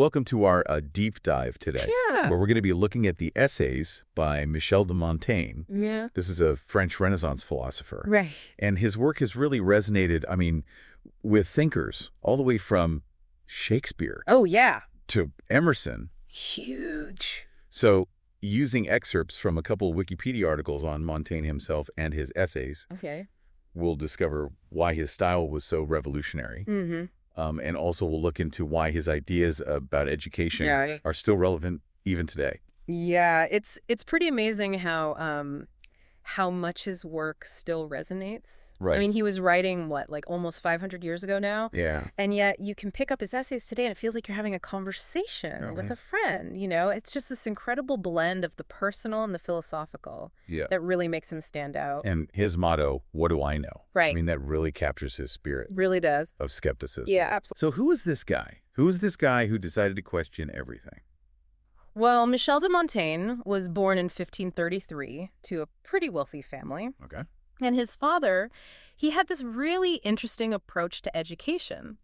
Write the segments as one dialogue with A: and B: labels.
A: Welcome to our deep dive today, where we're going to be looking at the essays by Michel de Montaigne.
B: Yeah.
A: This is a French Renaissance philosopher.
B: Right.
A: And his work has really resonated, with thinkers all the way from Shakespeare
B: Oh, yeah.
A: to Emerson.
B: Huge.
A: So using excerpts from a couple of Wikipedia articles on Montaigne himself and his essays,
B: Okay.
A: we'll discover why his style was so revolutionary.
B: Mm-hmm.
A: And also we'll look into why his ideas about education
B: Yeah.
A: are still relevant even today.
B: Yeah, it's pretty amazing how much his work still resonates.
A: Right.
B: I mean, he was writing, like almost 500 years ago now?
A: Yeah.
B: And yet you can pick up his essays today and it feels like you're having a conversation with a friend, It's just this incredible blend of the personal and the philosophical that really makes him stand out.
A: And his motto, what do I know?
B: Right.
A: I mean, that really captures his spirit
B: Really does.
A: of skepticism.
B: Yeah, absolutely.
A: So who is this guy? Who is this guy who decided to question everything?
B: Well, Michel de Montaigne was born in 1533 to a pretty wealthy family.
A: Okay.
B: And his father, he had this really interesting approach to education.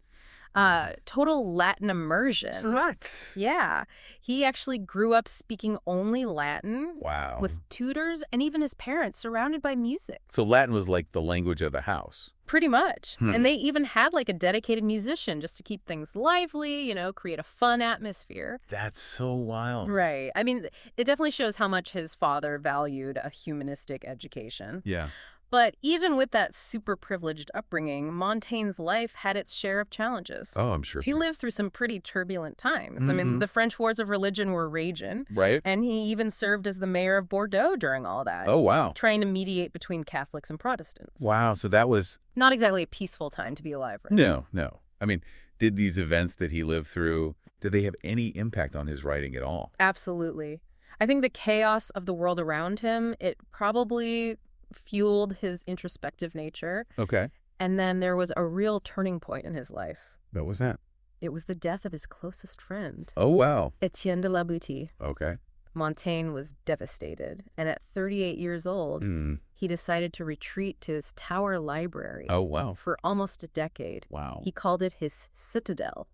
B: Total Latin immersion.
A: What?
B: Yeah. He actually grew up speaking only Latin.
A: Wow.
B: With tutors and even his parents surrounded by music.
A: So Latin was like the language of the house.
B: Pretty much. And they even had like a dedicated musician just to keep things lively, create a fun atmosphere.
A: That's so wild.
B: Right. I mean, it definitely shows how much his father valued a humanistic education.
A: Yeah.
B: But even with that super privileged upbringing, Montaigne's life had its share of challenges.
A: Oh, I'm sure.
B: He lived through some pretty turbulent times. I mean, the French wars of religion were raging.
A: Right.
B: And he even served as the mayor of Bordeaux during all that.
A: Oh, wow.
B: Trying to mediate between Catholics and Protestants.
A: Wow. So that was...
B: Not exactly a peaceful time to be alive, right?
A: No. I mean, did these events that he lived through, did they have any impact on his writing at all?
B: Absolutely. I think the chaos of the world around him, it probably fueled his introspective nature.
A: Okay.
B: And then there was a real turning point in his life.
A: What was that?
B: It was the death of his closest friend,
A: Oh, wow.
B: Etienne de la Boutie.
A: Okay.
B: Montaigne was devastated, and at 38 years old, he decided to retreat to his tower library.
A: Oh, wow.
B: For almost a decade.
A: Wow.
B: He called it his citadel.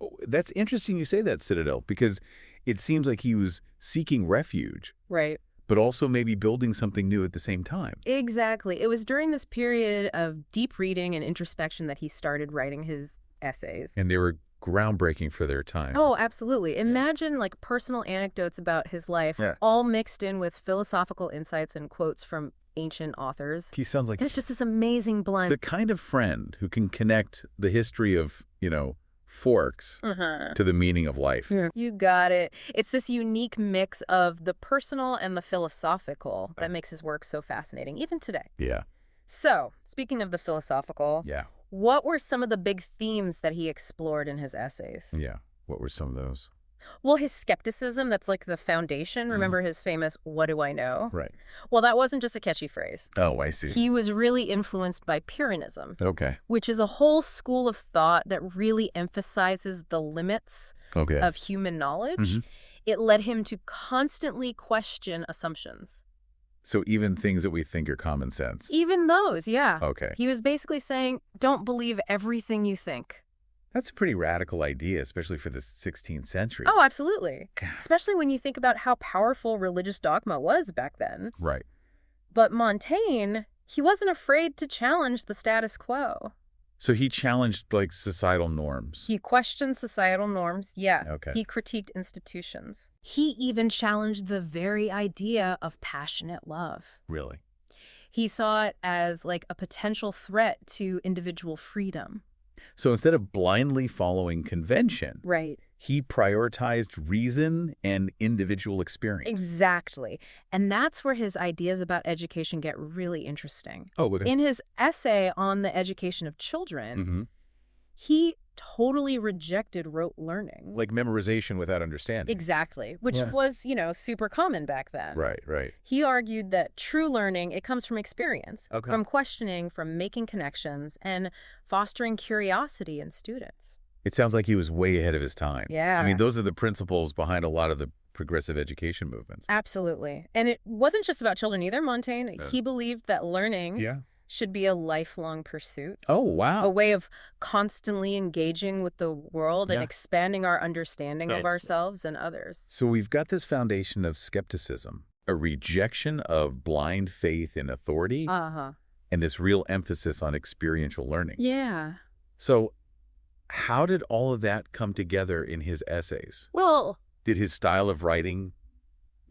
A: Oh, that's interesting you say that, citadel, because it seems like he was seeking refuge.
B: Right.
A: But also maybe building something new at the same time.
B: Exactly. It was during this period of deep reading and introspection that he started writing his essays.
A: And they were groundbreaking for their time.
B: Oh, absolutely. Imagine like personal anecdotes about his life, all mixed in with philosophical insights and quotes from ancient authors.
A: He sounds like...
B: It's just this amazing blend.
A: The kind of friend who can connect the history of, forks to the meaning of life.
B: Yeah. You got it. It's this unique mix of the personal and the philosophical that makes his work so fascinating, even today.
A: Yeah.
B: So, speaking of the philosophical, what were some of the big themes that he explored in his essays?
A: Yeah. What were some of those?
B: Well, his skepticism, that's like the foundation. Remember his famous, what do I know?
A: Right.
B: Well, that wasn't just a catchy phrase.
A: Oh, I see.
B: He was really influenced by Pyrrhonism.
A: Okay.
B: Which is a whole school of thought that really emphasizes the limits of human knowledge. It led him to constantly question assumptions.
A: So even things that we think are common sense?
B: Even those, yeah.
A: Okay.
B: He was basically saying, don't believe everything you think.
A: That's a pretty radical idea, especially for the 16th century.
B: Oh, absolutely. Especially when you think about how powerful religious dogma was back then.
A: Right.
B: But Montaigne, he wasn't afraid to challenge the status quo.
A: So he challenged, societal norms.
B: He questioned societal norms, yeah.
A: Okay.
B: He critiqued institutions. He even challenged the very idea of passionate love.
A: Really?
B: He saw it as, a potential threat to individual freedom.
A: So instead of blindly following convention,
B: right,
A: he prioritized reason and individual experience.
B: Exactly. And that's where his ideas about education get really interesting.
A: Oh, okay.
B: In his essay on the education of children, he totally rejected rote learning.
A: Like memorization without understanding.
B: Exactly, which was, super common back then.
A: Right.
B: He argued that true learning, it comes from experience,
A: Okay.
B: from questioning, from making connections, and fostering curiosity in students.
A: It sounds like he was way ahead of his time.
B: Yeah.
A: I mean, those are the principles behind a lot of the progressive education movements.
B: Absolutely. And it wasn't just about children either, Montaigne. He believed that learning should be a lifelong pursuit.
A: Oh, wow.
B: A way of constantly engaging with the world and expanding our understanding of ourselves and others.
A: So we've got this foundation of skepticism, a rejection of blind faith in authority, and this real emphasis on experiential learning.
B: Yeah.
A: So how did all of that come together in his essays?
B: Well,
A: did his style of writing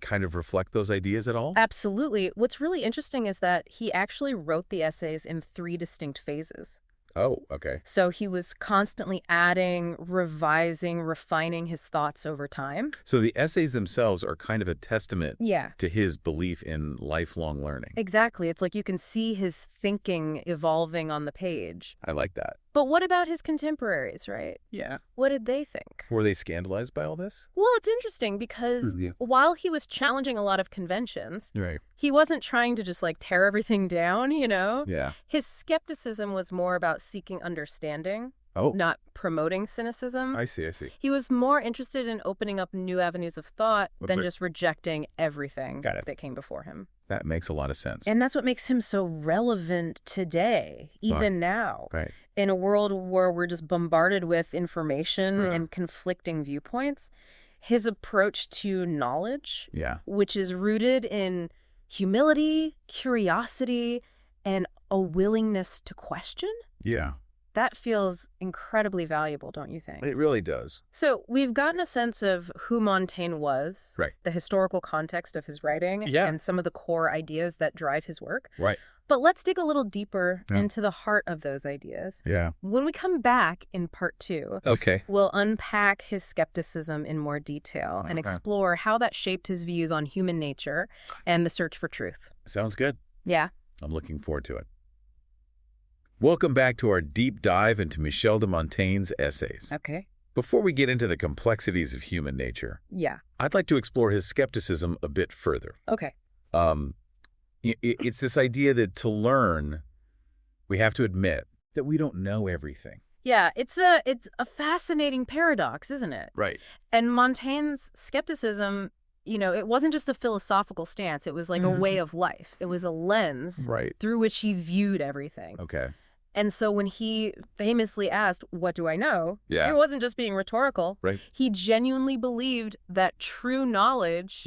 A: kind of reflect those ideas at all?
B: Absolutely. What's really interesting is that he actually wrote the essays in 3 distinct phases.
A: Oh, okay.
B: So he was constantly adding, revising, refining his thoughts over time.
A: So the essays themselves are kind of a testament
B: Yeah.
A: to his belief in lifelong learning.
B: Exactly. It's like you can see his thinking evolving on the page.
A: I like that.
B: But what about his contemporaries, right?
A: Yeah.
B: What did they think?
A: Were they scandalized by all this?
B: Well, it's interesting because while he was challenging a lot of conventions, he wasn't trying to just like tear everything down, you know?
A: Yeah.
B: His skepticism was more about seeking understanding, not promoting cynicism.
A: I see.
B: He was more interested in opening up new avenues of thought than just rejecting everything that came before him.
A: That makes a lot of sense.
B: And that's what makes him so relevant today, even now. Right. In a world where we're just bombarded with information and conflicting viewpoints, his approach to knowledge, which is rooted in humility, curiosity, and a willingness to question, that feels incredibly valuable, don't you think?
A: It really does.
B: So we've gotten a sense of who Montaigne was, the historical context of his writing, and some of the core ideas that drive his work.
A: Right.
B: But let's dig a little deeper into the heart of those ideas.
A: Yeah.
B: When we come back in part 2, we'll unpack his skepticism in more detail and explore how that shaped his views on human nature and the search for truth.
A: Sounds good.
B: Yeah.
A: I'm looking forward to it. Welcome back to our deep dive into Michel de Montaigne's essays.
B: Okay.
A: Before we get into the complexities of human nature, I'd like to explore his skepticism a bit further.
B: Okay.
A: It's this idea that to learn, we have to admit that we don't know everything.
B: Yeah, it's a fascinating paradox, isn't it?
A: Right.
B: And Montaigne's skepticism, you know, it wasn't just a philosophical stance. It was like a way of life. It was a lens through which he viewed everything.
A: Okay.
B: And so when he famously asked, "What do I know?" It wasn't just being rhetorical.
A: Right.
B: He genuinely believed that true knowledge,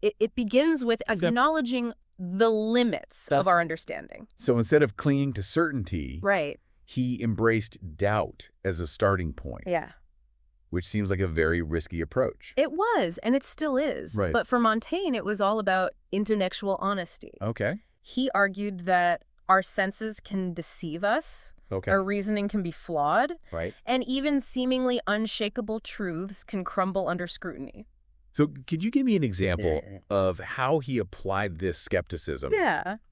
B: it begins with acknowledging the limits of our understanding.
A: So instead of clinging to certainty, he embraced doubt as a starting point.
B: Yeah.
A: Which seems like a very risky approach.
B: It was, and it still is.
A: Right.
B: But for Montaigne, it was all about intellectual honesty.
A: Okay.
B: He argued that our senses can deceive us.
A: Okay.
B: Our reasoning can be flawed.
A: Right.
B: And even seemingly unshakable truths can crumble under scrutiny.
A: So could you give me an example of how he applied this skepticism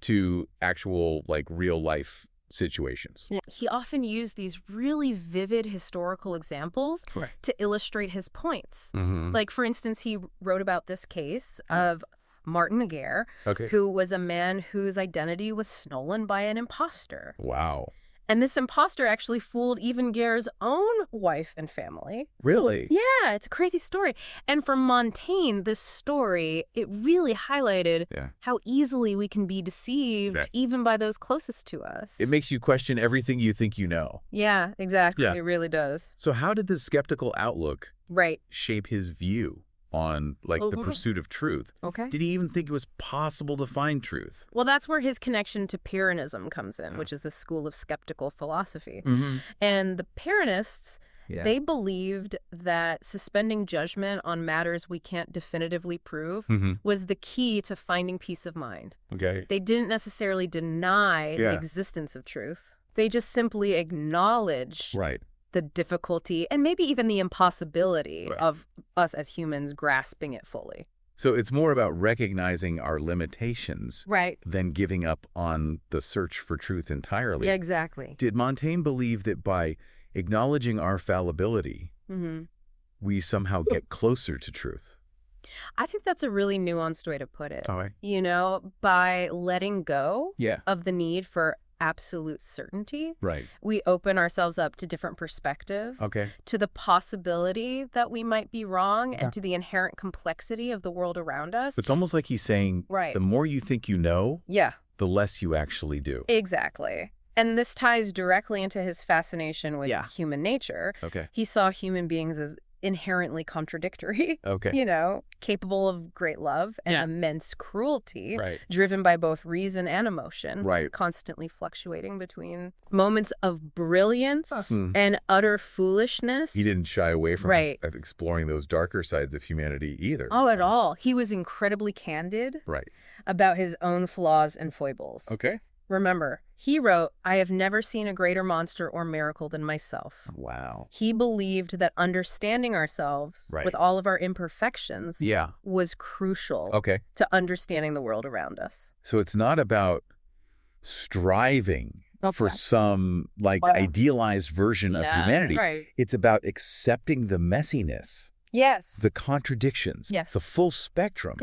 A: to actual, like, real-life situations?
B: Yeah. He often used these really vivid historical examples to illustrate his points. Like, for instance, he wrote about this case of Martin Aguirre, who was a man whose identity was stolen by an imposter.
A: Wow.
B: And this imposter actually fooled even Guerre's own wife and family.
A: Really?
B: Yeah, it's a crazy story. And for Montaigne, this story, it really highlighted how easily we can be deceived even by those closest to us.
A: It makes you question everything you think you know.
B: Yeah, exactly. It really does.
A: So how did this skeptical outlook shape his view on, like, the pursuit of truth?
B: Okay.
A: Did he even think it was possible to find truth?
B: Well, that's where his connection to Pyrrhonism comes in, which is the school of skeptical philosophy. And the Pyrrhonists, they believed that suspending judgment on matters we can't definitively prove was the key to finding peace of mind.
A: Okay.
B: They didn't necessarily deny the existence of truth. They just simply acknowledge the difficulty and maybe even the impossibility of us as humans grasping it fully.
A: So it's more about recognizing our limitations than giving up on the search for truth entirely.
B: Yeah, exactly.
A: Did Montaigne believe that by acknowledging our fallibility, we somehow get closer to truth?
B: I think that's a really nuanced way to put it. You know, by letting go of the need for absolute certainty, we open ourselves up to different perspective, to the possibility that we might be wrong, and to the inherent complexity of the world around us.
A: It's almost like he's saying, the more you think you know, the less you actually do.
B: Exactly. And this ties directly into his fascination with human nature.
A: Okay.
B: He saw human beings as inherently contradictory, capable of great love and immense cruelty, driven by both reason and emotion, constantly fluctuating between moments of brilliance and utter foolishness.
A: He didn't shy away from exploring those darker sides of humanity either.
B: Oh, at all. He was incredibly candid about his own flaws and foibles.
A: Okay.
B: Remember, he wrote, "I have never seen a greater monster or miracle than myself."
A: Wow.
B: He believed that understanding ourselves with all of our imperfections was crucial to understanding the world around us.
A: So it's not about striving for some idealized version of humanity. It's about accepting the messiness.
B: Yes.
A: The contradictions. Yes. The full spectrum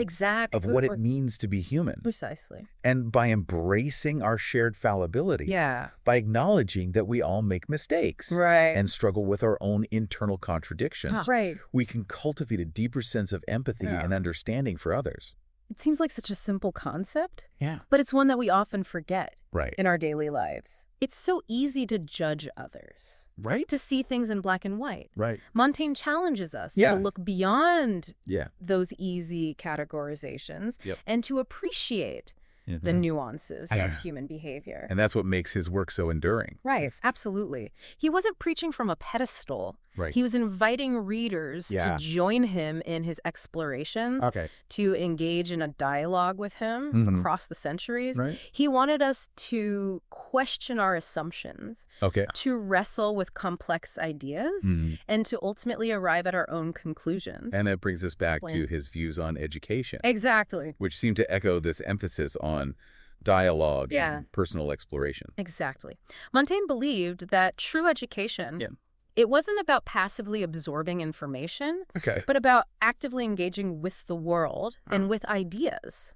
A: of what it means to be human.
B: Precisely.
A: And by embracing our shared fallibility.
B: Yeah.
A: By acknowledging that we all make mistakes. And struggle with our own internal contradictions. We can cultivate a deeper sense of empathy and understanding for others.
B: It seems like such a simple concept.
A: Yeah.
B: But it's one that we often forget in our daily lives. It's so easy to judge others. To see things in black and white. Montaigne challenges us to look beyond those easy categorizations and to appreciate the nuances of human behavior.
A: And that's what makes his work so enduring.
B: Absolutely. He wasn't preaching from a pedestal. He was inviting readers to join him in his explorations, to engage in a dialogue with him across the centuries. He wanted us to question our assumptions, to wrestle with complex ideas, and to ultimately arrive at our own conclusions.
A: And that brings us back to his views on education.
B: Exactly.
A: Which seem to echo this emphasis on dialogue and personal exploration.
B: Exactly. Montaigne believed that true education, it wasn't about passively absorbing information, but about actively engaging with the world and with ideas.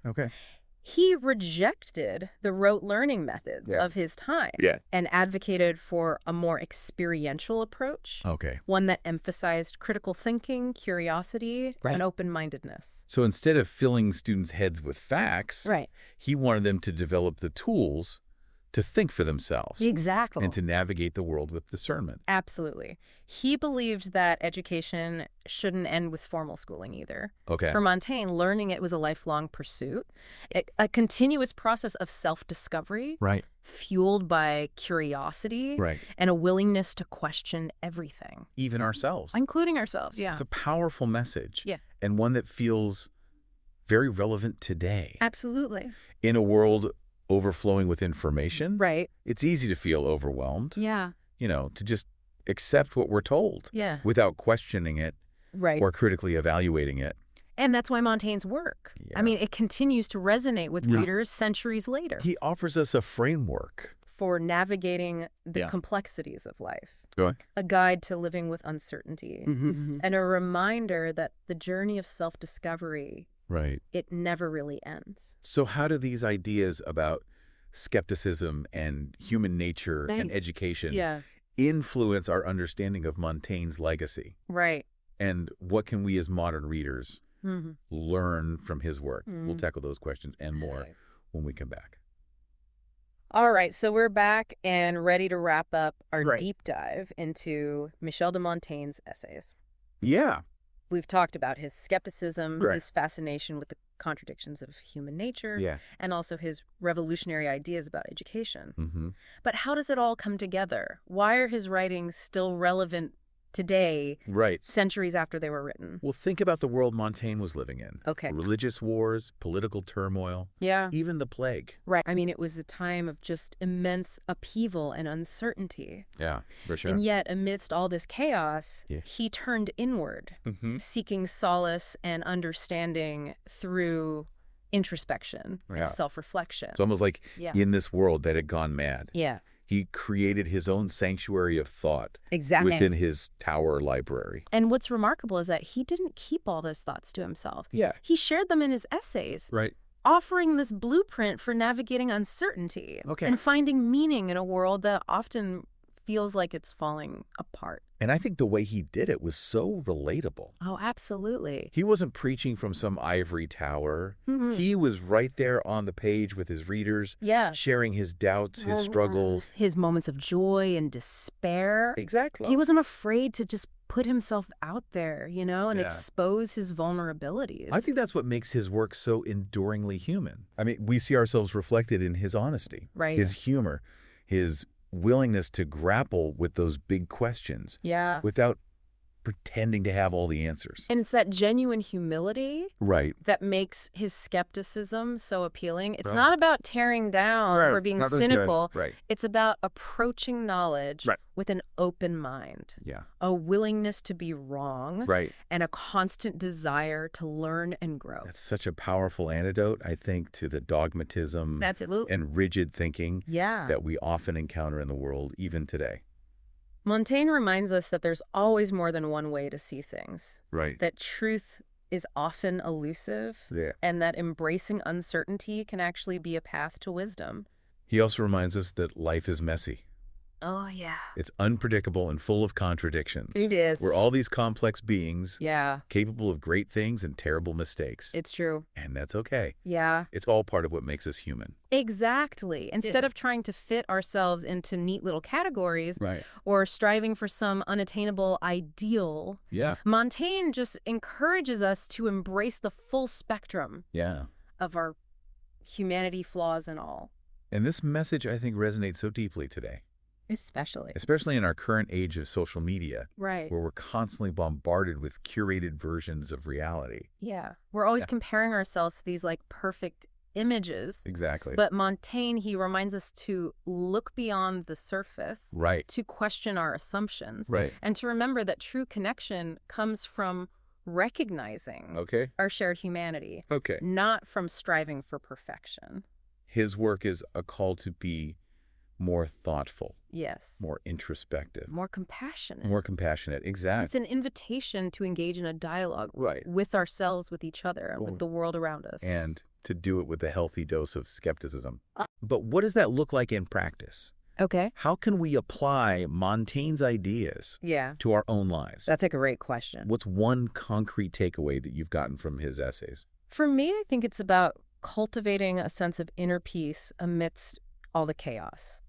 B: He rejected the rote learning methods of his time and advocated for a more experiential approach, one that emphasized critical thinking, curiosity, and open-mindedness.
A: So instead of filling students' heads with facts, he wanted them to develop the tools to think for themselves.
B: Exactly.
A: And to navigate the world with discernment.
B: Absolutely. He believed that education shouldn't end with formal schooling either. For Montaigne, learning it was a lifelong pursuit, a continuous process of self-discovery, fueled by curiosity and a willingness to question everything.
A: Even ourselves.
B: Including ourselves,
A: It's a powerful message. And one that feels very relevant today.
B: Absolutely.
A: In a world overflowing with information, it's easy to feel overwhelmed. To just accept what we're told without questioning it or critically evaluating it.
B: And that's why Montaigne's work, I mean, it continues to resonate with readers centuries later.
A: He offers us a framework
B: for navigating the complexities of life. A guide to living with uncertainty. And a reminder that the journey of self-discovery, it never really ends.
A: So how do these ideas about skepticism and human nature and education influence our understanding of Montaigne's legacy? And what can we as modern readers learn from his work? We'll tackle those questions and more when we come back.
B: All right, so we're back and ready to wrap up our deep dive into Michel de Montaigne's essays. We've talked about his skepticism, his fascination with the contradictions of human nature, and also his revolutionary ideas about education. But how does it all come together? Why are his writings still relevant today, centuries after they were written?
A: Well, think about the world Montaigne was living in. Religious wars, political turmoil, even the plague.
B: I mean, it was a time of just immense upheaval and uncertainty.
A: For sure.
B: And yet, amidst all this chaos, he turned inward, seeking solace and understanding through introspection and self-reflection.
A: It's almost like in this world that had gone mad. He created his own sanctuary of thought within his tower library.
B: And what's remarkable is that he didn't keep all those thoughts to himself. He shared them in his essays, offering this blueprint for navigating uncertainty and finding meaning in a world that often feels like it's falling apart.
A: And I think the way he did it was so relatable.
B: Oh, absolutely.
A: He wasn't preaching from some ivory tower. He was right there on the page with his readers, sharing his doubts, his struggles.
B: His moments of joy and despair.
A: Exactly.
B: He wasn't afraid to just put himself out there, and expose his vulnerabilities.
A: I think that's what makes his work so enduringly human. I mean, we see ourselves reflected in his honesty, his humor, his willingness to grapple with those big questions without pretending to have all the answers.
B: And it's that genuine humility that makes his skepticism so appealing. It's not about tearing down or being cynical. It's about approaching knowledge with an open mind, a willingness to be wrong, and a constant desire to learn and grow.
A: That's such a powerful antidote, I think, to the dogmatism and rigid thinking that we often encounter in the world, even today.
B: Montaigne reminds us that there's always more than one way to see things. That truth is often elusive, and that embracing uncertainty can actually be a path to wisdom.
A: He also reminds us that life is messy.
B: Oh, yeah.
A: It's unpredictable and full of contradictions.
B: It is.
A: We're all these complex beings, capable of great things and terrible mistakes.
B: It's true.
A: And that's okay.
B: Yeah.
A: It's all part of what makes us human.
B: Exactly. Instead of trying to fit ourselves into neat little categories or striving for some unattainable ideal, Montaigne just encourages us to embrace the full spectrum of our humanity, flaws and all.
A: And this message, I think, resonates so deeply today. Especially in our current age of social media, where we're constantly bombarded with curated versions of reality.
B: Yeah. We're always comparing ourselves to these perfect images.
A: Exactly.
B: But Montaigne, he reminds us to look beyond the surface, to question our assumptions, and to remember that true connection comes from recognizing our shared humanity, not from striving for perfection.
A: His work is a call to be more thoughtful.
B: Yes.
A: More introspective.
B: More compassionate.
A: More compassionate, exactly.
B: It's an invitation to engage in a dialogue with ourselves, with each other, and with the world around us.
A: And to do it with a healthy dose of skepticism. But what does that look like in practice?
B: Okay.
A: How can we apply Montaigne's ideas to our own lives?
B: That's a great question.
A: What's one concrete takeaway that you've gotten from his essays?
B: For me, I think it's about cultivating a sense of inner peace amidst all the chaos.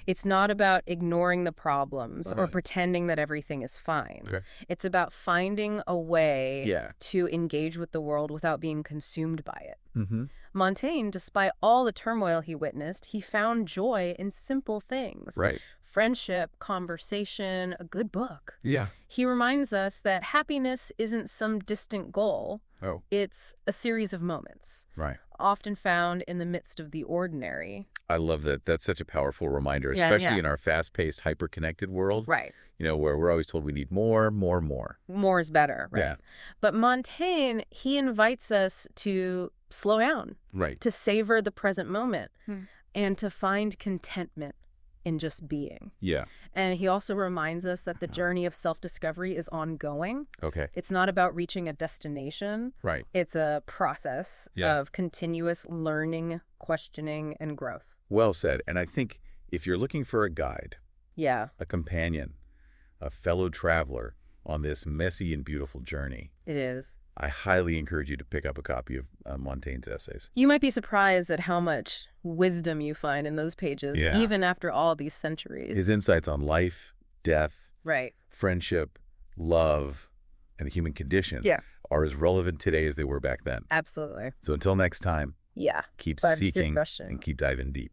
B: It's not about ignoring the problems or pretending that everything is fine. It's about finding a way to engage with the world without being consumed by it. Montaigne, despite all the turmoil he witnessed, he found joy in simple things. Friendship, conversation, a good book. He reminds us that happiness isn't some distant goal. It's a series of moments. Often found in the midst of the ordinary.
A: I love that. That's such a powerful reminder, especially in our fast-paced, hyper-connected world. Where we're always told we need more.
B: More is better, But Montaigne, he invites us to slow down. To savor the present moment. And to find contentment in just being. And he also reminds us that the journey of self-discovery is ongoing. It's not about reaching a destination. It's a process of continuous learning, questioning, and growth.
A: Well said. And I think if you're looking for a guide, a companion, a fellow traveler on this messy and beautiful journey,
B: it is.
A: I highly encourage you to pick up a copy of Montaigne's essays.
B: You might be surprised at how much wisdom you find in those pages, even after all these centuries.
A: His insights on life, death, friendship, love, and the human condition are as relevant today as they were back then.
B: Absolutely.
A: So until next time, keep seeking and keep diving deep.